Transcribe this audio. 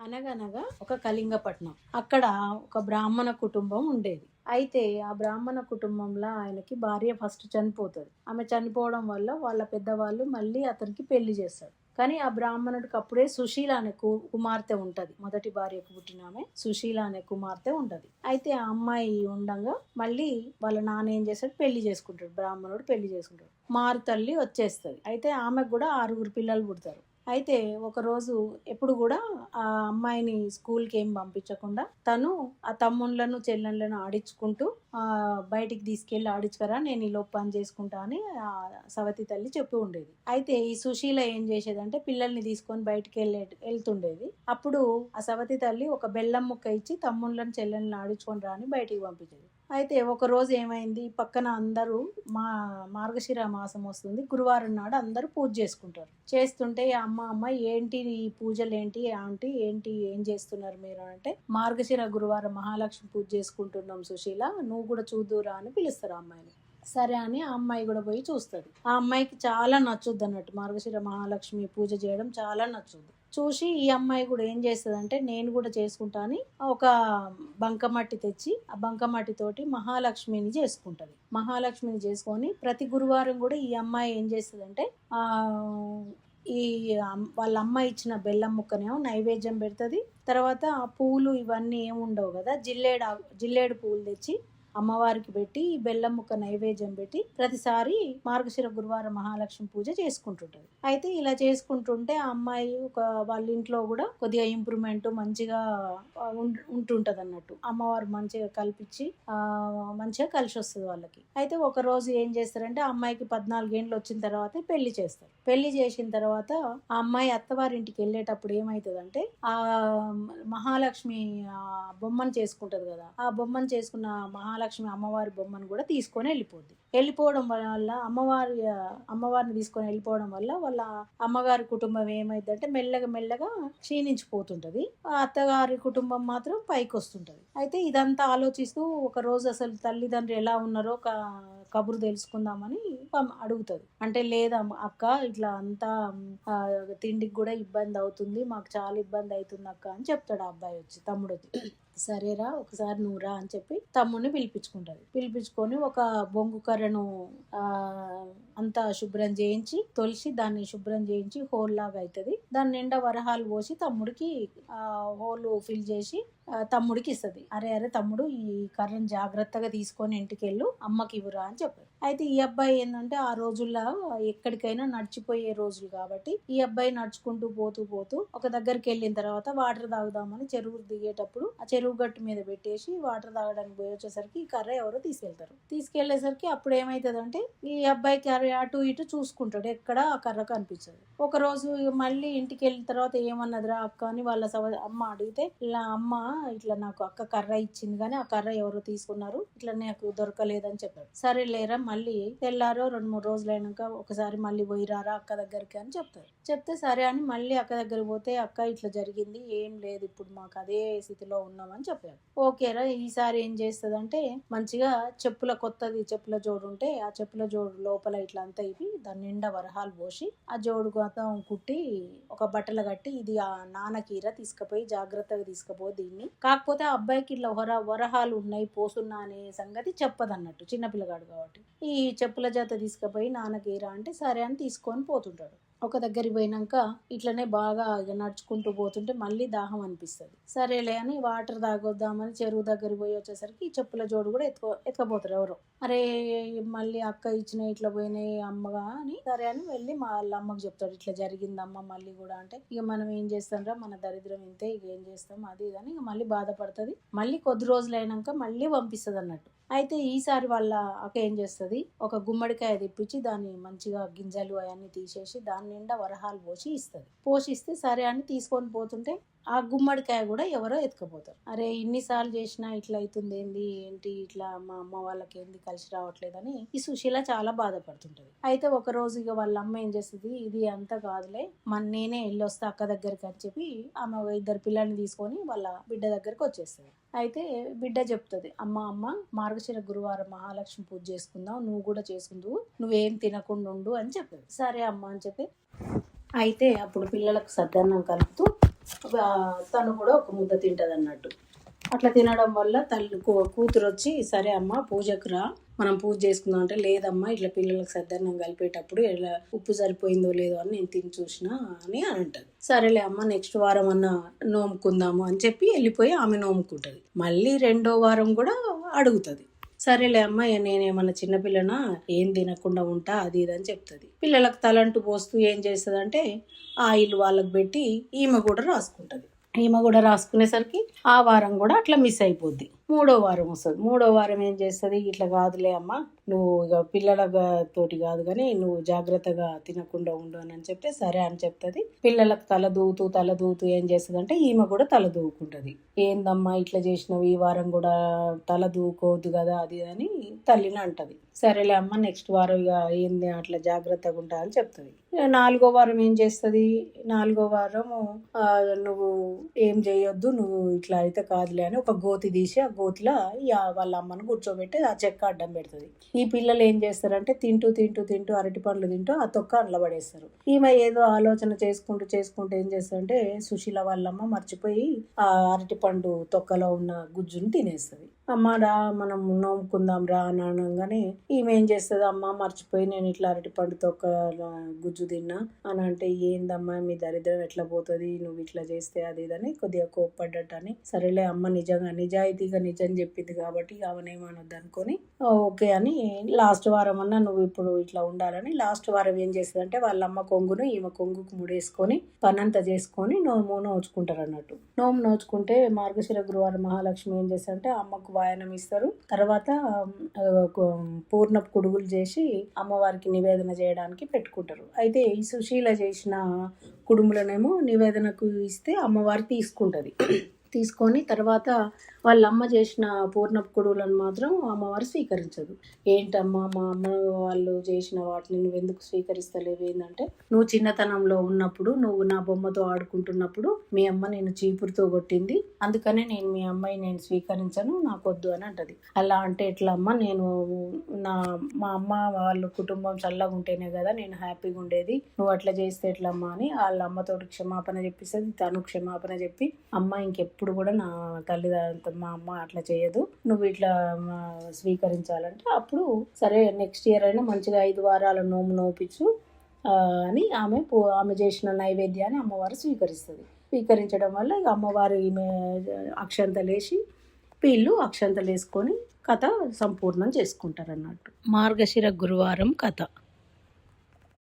అనగనగా ఒక కళింగపట్నం. అక్కడ ఒక బ్రాహ్మణ కుటుంబం ఉండేది. అయితే ఆ బ్రాహ్మణ కుటుంబంలో ఆయనకి భార్య ఫస్ట్ చనిపోతుంది. ఆమె చనిపోవడం వల్ల వాళ్ళ పెద్దవాళ్ళు మళ్ళీ అతనికి పెళ్లి చేస్తారు. కానీ ఆ బ్రాహ్మణుడికి అప్పుడే సుశీల అనే కుమార్తె ఉంటది. మొదటి భార్యకు పుట్టిన ఆమె సుశీల అనే కుమార్తె ఉంటది. అయితే ఆ అమ్మాయి ఉండగా మళ్ళీ వాళ్ళ నాన్న ఏం చేస్తాడు, పెళ్లి చేసుకుంటాడు. బ్రాహ్మణుడు పెళ్లి చేసుకుంటాడు. మారు తల్లి వచ్చేస్తుంది. అయితే ఆమెకు కూడా 6 పిల్లలు పుడతారు. అయితే ఒకరోజు ఎప్పుడు కూడా ఆ అమ్మాయిని స్కూల్కి ఏం పంపించకుండా తను ఆ తమ్ముళ్ళను చెల్లెళ్ళను ఆడించుకుంటూ బయటికి తీసుకెళ్ళి ఆడించుకరా, నేను ఈ లోపు పని చేసుకుంటా అని ఆ సవతి తల్లి చెప్పి ఉండేది. అయితే ఈ సుశీల ఏం చేసేదంటే పిల్లల్ని తీసుకొని బయటికి వెళ్తుండేది. అప్పుడు ఆ సవతి తల్లి ఒక బెల్లం ముక్క ఇచ్చి తమ్ముళ్ళను చెల్లెళ్ళని ఆడించుకొని రా అని బయటికి పంపించేది. అయితే ఒక రోజు ఏమైంది, పక్కన అందరూ మార్గశిర మాసం వస్తుంది, గురువారం నాడు అందరూ పూజ చేసుకుంటారు. చేస్తుంటే అమ్మ ఏంటి ఈ పూజలు ఏంటి ఆంటీ, ఏంటి ఏం చేస్తున్నారు మీరు అంటే, మార్గశిర గురువారం మహాలక్ష్మి పూజ చేసుకుంటున్నాం సుశీల, నువ్వు కూడా చూద్దురా అని పిలుస్తారు ఆ అమ్మాయిని. సరే అని ఆ అమ్మాయి కూడా పోయి చూస్తుంది. ఆ అమ్మాయికి చాలా నచ్చుద్ది అన్నట్టు, మార్గశిర మహాలక్ష్మి పూజ చేయడం చాలా నచ్చుద్ది. చూసి ఈ అమ్మాయి కూడా ఏం చేస్తుందంటే, నేను కూడా చేసుకుంటా అని ఒక బంకమట్టి తెచ్చి ఆ బంకమట్టితోటి మహాలక్ష్మిని చేసుకుంటుంది. మహాలక్ష్మిని చేసుకొని ప్రతి గురువారం కూడా ఈ అమ్మాయి ఏం చేస్తుందంటే ఈ వాళ్ళ అమ్మ ఇచ్చిన బెల్లం ముక్కనేమో నైవేద్యం పెడుతుంది. తర్వాత ఆ పూలు ఇవన్నీ ఏముండవు కదా, జిల్లేడు పూలు తెచ్చి అమ్మవారికి పెట్టి ఈ బెల్లం ముక్క నైవేద్యం పెట్టి ప్రతిసారి మార్గశిర గురువారం మహాలక్ష్మి పూజ చేసుకుంటుంటది. అయితే ఇలా చేసుకుంటుంటే ఆ అమ్మాయి వాళ్ళ ఇంట్లో కూడా కొద్దిగా ఇంప్రూవ్మెంట్ మంచిగా ఉంటుంటది అన్నట్టు. అమ్మవారు మంచిగా కల్పించి మంచిగా కలిసి వస్తుంది వాళ్ళకి. అయితే ఒక రోజు ఏం చేస్తారంటే, ఆ అమ్మాయికి 14 ఏళ్ళు వచ్చిన తర్వాత పెళ్లి చేస్తారు. పెళ్లి చేసిన తర్వాత ఆ అమ్మాయి అత్తవారింటికి వెళ్ళేటప్పుడు ఏమవుతుందంటే, ఆ మహాలక్ష్మి బొమ్మను చేసుకుంటది కదా, ఆ బొమ్మను చేసుకున్న మహాలక్ష్మి అమ్మవారి బొమ్మను కూడా తీసుకొని వెళ్ళిపోవడం వల్ల అమ్మవారిని తీసుకొని వెళ్ళిపోవడం వల్ల వాళ్ళ అమ్మగారి కుటుంబం ఏమైందంటే మెల్లగా క్షీణించిపోతుంటది. ఆ అత్తగారి కుటుంబం మాత్రం పైకి వస్తుంటది. అయితే ఇదంతా ఆలోచిస్తూ ఒక రోజు అసలు తల్లిదండ్రులు ఎలా ఉన్నారో కబురు తెలుసుకుందామని అడుగుతుంది. అంటే లేదా అక్క, ఇట్లా అంతా తిండికి కూడా ఇబ్బంది అవుతుంది, మాకు చాలా ఇబ్బంది అవుతుంది అక్క అని చెప్తాడు ఆ అబ్బాయి వచ్చి, తమ్ముడు వచ్చి. సరేరా ఒకసారి నువ్వు రా అని చెప్పి తమ్ముడిని పిలిపించుకొని ఒక బొంగు కర్రను అంతా శుభ్రం చేయించి తొలిసి దాన్ని శుభ్రం చేయించి హోల్ లాగా అవుతుంది. దాని నిండా వరహాలు పోసి తమ్ముడికి హోల్ ఫిల్ చేసి తమ్ముడికి ఇస్తుంది. అరే తమ్ముడు, ఈ కర్రను జాగ్రత్తగా తీసుకొని ఇంటికి వెళ్ళు, అమ్మకి ఇవ్వరా అని చెప్పారు. అయితే ఈ అబ్బాయి ఏంటంటే, ఆ రోజుల్లో ఎక్కడికైనా నడిచిపోయే రోజులు కాబట్టి ఈ అబ్బాయి నడుచుకుంటూ పోతూ ఒక దగ్గరికి వెళ్ళిన తర్వాత వాటర్ తాగుదామని చెరువు దిగేటప్పుడు ఆ చెరువు గట్టు మీద పెట్టేసి వాటర్ తాగడానికి పోయి వచ్చేసరికి ఈ కర్ర ఎవరో తీసుకెళ్లేసరికి అప్పుడు ఏమైతుందంటే, ఈ అబ్బాయి కర్ర అటు ఇటు చూసుకుంటాడు, ఎక్కడ ఆ కర్ర కనిపించదు. ఒక రోజు మళ్ళీ ఇంటికి వెళ్ళిన తర్వాత ఏమన్నదిరా అక్క అని వాళ్ళ అమ్మ అడిగితే, ఇలా అమ్మ ఇట్లా నాకు అక్క కర్ర ఇచ్చింది కానీ ఆ కర్ర ఎవరో తీసుకున్నారు, ఇట్లా నాకు దొరకలేదని చెప్పాడు. సరే లేరా, మళ్ళీ తెల్లారో 2-3 రోజులు అయినాక ఒకసారి మళ్ళీ పోయిరారా అక్క దగ్గరికి అని చెప్తే సరే అని మళ్ళీ అక్క దగ్గరికి పోతే, అక్క ఇట్లా జరిగింది, ఏం లేదు, ఇప్పుడు మాకు అదే స్థితిలో ఉన్నామని చెప్పారు. ఓకేరా, ఈసారి ఏం చేస్తుందంటే, మంచిగా కొత్తది చెప్పుల జోడు ఉంటే ఆ చెప్పుల జోడు లోపల ఇట్లా అంతా ఇవి దాని నిండా వరహాలు పోసి ఆ జోడు మొత్తం కుట్టి ఒక బట్టలు కట్టి, ఇది ఆ నాన్నకీర తీసుకుపోయి జాగ్రత్తగా తీసుకుపో దీన్ని, కాకపోతే ఆ అబ్బాయికి ఇట్లా వరహాలు ఉన్నాయి పోసున్నా అనే సంగతి చెప్పదన్నట్టు, చిన్నపిల్లగాడు కాబట్టి. ఈ చెప్పుల జత తీసుకుపోయి నాన్నకీరా అంటే సరే అని తీసుకొని పోతుంటాడు. ఒక దగ్గరికి పోయినాక ఇట్లనే బాగా నడుచుకుంటూ పోతుంటే మళ్ళీ దాహం అనిపిస్తుంది. సరేలే అని వాటర్ తాగొద్దామని చెరువు దగ్గరికి పోయి వచ్చేసరికి ఈ చెప్పుల జోడు కూడా ఎత్తుకపోతారు ఎవరో. అరే మళ్ళీ అక్క ఇచ్చిన ఇట్లా పోయినాయి అమ్మగా అని సరే అని వెళ్ళి వాళ్ళ అమ్మకి చెప్తాడు, ఇట్లా జరిగిందమ్మ మళ్ళీ కూడా అంటే, ఇక మనం ఏం చేస్తాంరా, మన దరిద్రం ఇంతే, ఇక ఏం చేస్తాం అది అని ఇక మళ్ళీ బాధపడుతుంది. మళ్ళీ కొద్ది రోజులు అయినాక మళ్ళీ పంపిస్తుంది అన్నట్టు. అయితే ఈసారి వాళ్ళ అక్క ఏం చేస్తుంది, ఒక గుమ్మడికాయ తెప్పించి దాన్ని మంచిగా గింజలు అవన్నీ తీసేసి దాని నిండా వరహాలు పోషిస్తే సరే అని తీసుకొని పోతుంటే ఆ గుమ్మడికాయ కూడా ఎవరో ఎత్తుకపోతారు. అరే ఇన్నిసార్లు చేసినా ఇట్లా అవుతుంది ఏంటి ఇట్లా మా అమ్మ వాళ్ళకి ఏంది కలిసి రావట్లేదని ఈ సుశీల చాలా బాధపడుతుంటది. అయితే ఒక రోజు ఇక వాళ్ళ అమ్మ ఏం చేస్తుంది, ఇది అంతా కాదులే, నేనే వెళ్ళొస్తా అక్క దగ్గరికి అని చెప్పి ఆమె 2 పిల్లల్ని తీసుకొని వాళ్ళ బిడ్డ దగ్గరికి వచ్చేస్తుంది. అయితే బిడ్డ చెప్తుంది, అమ్మ మార్గశిర గురువారం మహాలక్ష్మి పూజ చేసుకుందాం, నువ్వు కూడా చేసుకుందువు, నువ్వేం తినకుండా ఉండు అని చెప్తుంది. సరే అమ్మ అని చెప్పి అయితే అప్పుడు పిల్లలకు సద్దన్నం కలుపుతూ తను కూడా ఒక ముద్ద తింటది అన్నట్టు. అట్లా తినడం వల్ల కూతురు వచ్చి, సరే అమ్మ పూజకు రా, మనం పూజ చేసుకుందాం అంటే, లేదమ్మా ఇట్లా పిల్లలకు సద్దన్నం కలిపేటప్పుడు ఎలా ఉప్పు సరిపోయిందో లేదో అని నేను తిని చూసినా అని అంటది. సరేలే అమ్మ నెక్స్ట్ వారం అన్న నోముకుందాము అని చెప్పి వెళ్ళిపోయి ఆమె నోముకుంటది. మళ్ళీ 2వ వారం కూడా అడుగుతుంది. సరేలే అమ్మ నేనేమన్నా చిన్నపిల్లనా, ఏం తినకుండా ఉంటా అది ఇది అని చెప్తుంది. పిల్లలకు తలంటు పోస్తూ ఏం చేస్తుంది అంటే ఆయిల్ వాళ్ళకి పెట్టి ఈమె కూడా రాసుకుంటుంది. ఈమె కూడా రాసుకునేసరికి ఆ వారం కూడా అట్లా మిస్ అయిపోద్ది. 3వ వారం వస్తుంది. 3వ వారం ఏం చేస్తుంది, ఇట్లా కాదులే అమ్మ, నువ్వు ఇక పిల్లల తోటి కాదు కానీ నువ్వు జాగ్రత్తగా తినకుండా ఉండు అని చెప్తే సరే అని చెప్తుంది. పిల్లలకు తల దూవుతూ ఏం చేస్తుంది అంటే ఈమె కూడా తల దూవుకుంటుంది. ఏందమ్మా ఇట్లా చేసినావు, ఈ వారం కూడా తల దూవుకోవద్దు కదా అది అని తల్లిని అంటది. సరేలే అమ్మ నెక్స్ట్ వారం ఇక ఏంది అట్లా జాగ్రత్తగా ఉంటా అని చెప్తుంది. 4వ వారం ఏం చేస్తుంది, 4వ వారం నువ్వు ఏం చేయొద్దు, నువ్వు ఇట్లా అయితే కాదులే అని ఒక గోతి తీసి ఆ గోతిలో వాళ్ళ అమ్మను కూర్చోబెట్టి ఆ చెక్క అడ్డం పెడుతుంది. ఈ పిల్లలు ఏం చేస్తారంటే తింటూ అరటి పండ్లు తింటూ ఆ తొక్క అందులో పడేస్తారు. ఈమె ఏదో ఆలోచన చేసుకుంటూ ఏం చేస్తారంటే సుశీల వాళ్ళమ్మ మర్చిపోయి ఆ అరటి పండు తొక్కలో ఉన్న గుజ్జును తినేస్తుంది. అమ్మ రా మనం నోముకుందాం రా అని అనగానే ఈమె ఏం చేస్తుంది, అమ్మ మర్చిపోయి నేను ఇట్లా అరటి పండు తొక్క గుజ్జు తిన్నా అని అంటే, ఏందమ్మా మీ దరిద్రం ఎట్లా పోతుంది, నువ్వు ఇట్లా చేస్తే అది ఇదని కొద్దిగా కోప్పడ్డట్టు అని, సరేలే అమ్మ నిజాయితీగా నిజం చెప్పింది కాబట్టి అవనేమనొద్దు అనుకొని ఓకే అని లాస్ట్ వారం అన్నా నువ్వు ఇప్పుడు ఇట్లా ఉండాలని లాస్ట్ వారం ఏం చేస్తుంది అంటే వాళ్ళ అమ్మ కొంగును ఈమె కొంగుకు ముడేసుకొని పనంతా చేసుకొని నోచుకుంటారు అన్నట్టు. నోచుకుంటే మార్గశిర గురువారం మహాలక్ష్మి ఏం చేస్తారంటే అమ్మకు వాయనం ఇస్తారు. తర్వాత పూర్ణపు కుడుగులు చేసి అమ్మవారికి నివేదన చేయడానికి పెట్టుకుంటారు. అయితే ఈ సుశీల చేసిన కుడుములనేమో నివేదనకు ఇస్తే అమ్మవారు తీసుకొని తర్వాత వాళ్ళ అమ్మ చేసిన పూర్ణపు కుడువులను మాత్రం అమ్మవారు స్వీకరించదు. ఏంటమ్మా మా అమ్మ వాళ్ళు చేసిన వాటిని నువ్వు ఎందుకు స్వీకరిస్తలేవు, ఏంటంటే నువ్వు చిన్నతనంలో ఉన్నప్పుడు నువ్వు నా బొమ్మతో ఆడుకుంటున్నప్పుడు మీ అమ్మ నేను చీపురుతో కొట్టింది, అందుకనే నేను మీ అమ్మాయి నేను స్వీకరించను, నాకొద్దు అని అంటది. అలా అంటే ఎట్లా అమ్మ, నేను మా అమ్మ వాళ్ళ కుటుంబం చల్లగా ఉంటేనే కదా నేను హ్యాపీగా ఉండేది, నువ్వు అట్లా చేస్తే ఎట్లమ్మా అని వాళ్ళ అమ్మతోటి క్షమాపణ చెప్పిస్తుంది. తను క్షమాపణ చెప్పి అమ్మ ఇంకెప్పుడు కూడా నా తల్లిదండ్రులు మా అమ్మ అట్లా చేయదు, నువ్వు ఇట్లా స్వీకరించాలంటే అప్పుడు సరే నెక్స్ట్ ఇయర్ అయినా మంచిగా 5 వారాల నోపించు అని ఆమె చేసిన నైవేద్యాన్ని అమ్మవారు స్వీకరించడం వల్ల ఇక అమ్మవారు ఈమె అక్షంతలేసి వీళ్ళు అక్షంతలు వేసుకొని కథ సంపూర్ణం చేసుకుంటారు అన్నట్టు. మార్గశిర గురువారం కథ.